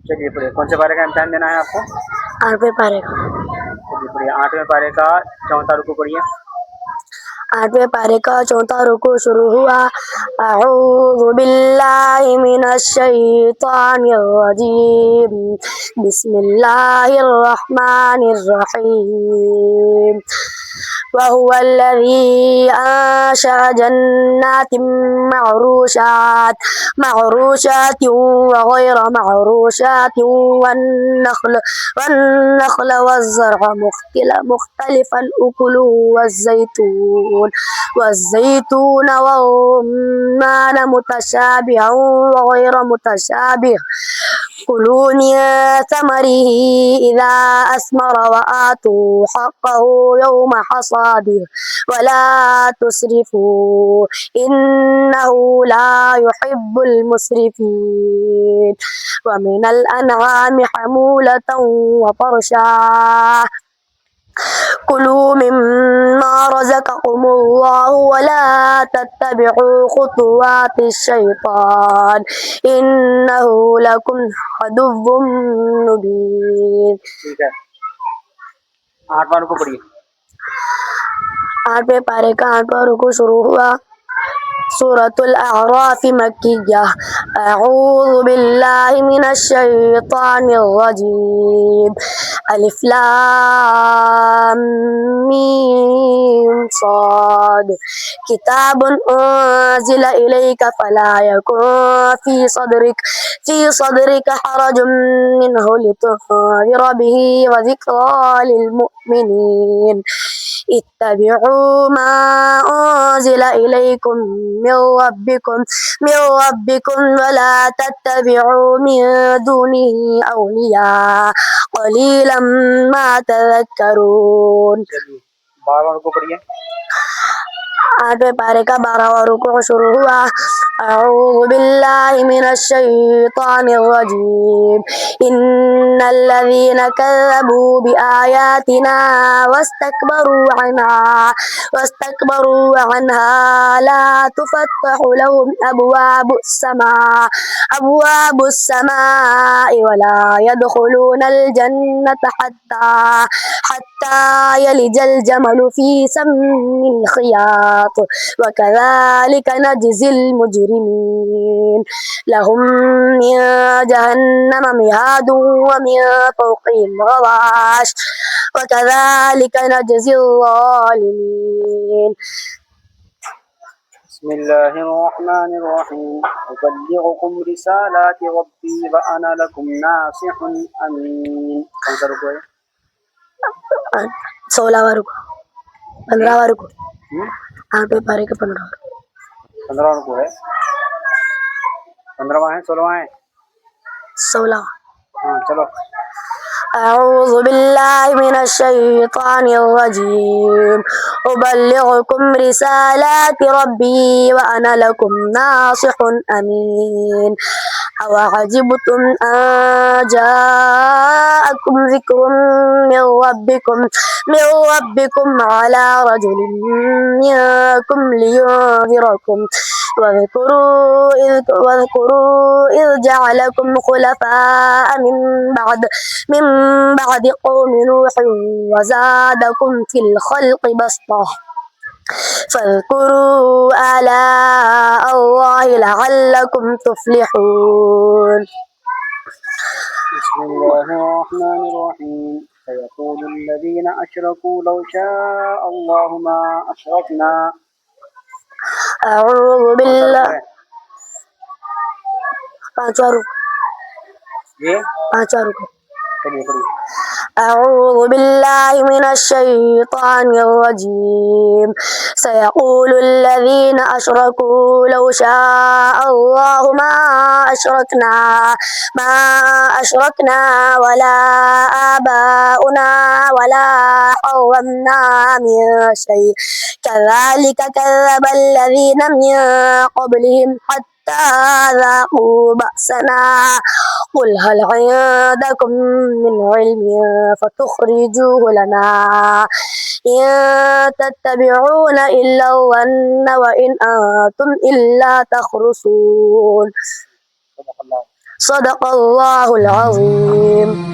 चलिए पढ़िए। कौन से पारे का इम्तिहान देना है आपको? 8वें पारे का। चलिए पढ़िए। 8वें पारे का चौथा रुकू पढ़िए। 8वें पारे का चौथा रुकू शुरू हुआ। अऊज़ु बिल्लाहि मिनश शैतानिर रजीम। बिस्मिल्लाहिर रहमानिर रहीम। वहुवल्लज़ी अंशअ जन्नातिन मअरूशातिन व गैर मअरूशातिन वन्नख्ल वज़्ज़रअ मुख्तलिफन उकुलुहु والزيتون والرمان متشابها وغير متشابه كلوا من ثمره إذا أثمر وآتوا حقه يوم حصاده ولا تسرفوا إنه لا يحب المسرفين ومن الأنعام حمولة وفرشا كلوا مما رزقكم الله ولا تتبعوا خطوات الشيطان إنه لكم عدو مبين। ठीक है। 8वां रुकू पढ़िए। 8वें पारे का 8वां रुकू शुरू हुआ। सूरतुल अअराफ मक्किया। अऊज़ु बिल्लाहि मिनश शैतानिर रजीम। अलिफ लाम मीम साद। किताबुन उन्ज़िला इलैका फला यकुन फी सदरिक हरजुम मिन्हु लितुन्ज़िरा बिही व ज़िक्रा लिल मुमिनीन। इत्तबि'ू मा उन्ज़िला इलैकुम मिन रब्बिकुम वला तत्तबि'ू मिन दूनिही औलिया क़लीलन मा तज़क्करून। 12वां रुकू पढ़िए। 8वें पारे का 12वां रुकू शुरू हुआ। अऊज़ु बिल्लाहि मिनश शैतानिर रजीम। इन्नल्लज़ीना कज़्ज़बू बिआयातिना वस्तकबरू अन्हा ला तुफ़त्तहु लहुम अबवाबुस समाई वला यदखुलूनल जन्नता हत्ता यलिजल जमलु फी सम्मिल खियात वकज़ालिका नजज़िल मुजरिमीन। लहुम मिन जहन्नम मिहादुन व मिन फ़ौक़िहिम गवाश वकज़ालिका नजज़िल ज़ालिमीन। बिस्मिल्लाहिर्रहमानिर्रहीम। उबल्लिगुकुम रिसालाति रब्बी व अना लकुम नासिहुन अमीन। कौन सा रुकू है? 16वां रुकू। 15वां रुकू। 8वें पारे का 15वां रुकू है। 15वां है 16वां है? 16वां। हाँ चलो। अऊज़ु बिल्लाहि मिनश शैतानिर रजीम। उबल्लिगुकुम रिसालाति रब्बी व अना लकुम नासिहुन अमीन। अवअजिबतुम अन जाअकुम ज़िक्रुम मिन रब्बिकुम अला रजुलिन मिनकुम लियुनज़िरकुम واذكروا إذ جعلكم خلفاء من بعد قوم نوح وزادكم في الخلق بسطة فاذكروا آلاء الله لعلكم تفلحون. بسم الله الرحمن الرحيم. سيقول الذين أشركوا لو شاء الله ما أشركنا. أعوذ بالله. 5वां रुकू। ये 5वां रुकू। पढ़िए पढ़िए। أعوذ بالله من الشيطان الرجيم. سيقول الذين أشركوا لو شاء الله ما أشركنا ولا آباؤنا ولا حرمنا من شيء كذلك كذب الذين من قبلهم حتى ذاقوا بأسنا قل هل عندكم من علم فتخرجوه لنا إن تتبعون إلا الظن وإن أنتم إلا تخرصون. صدق الله العظيم.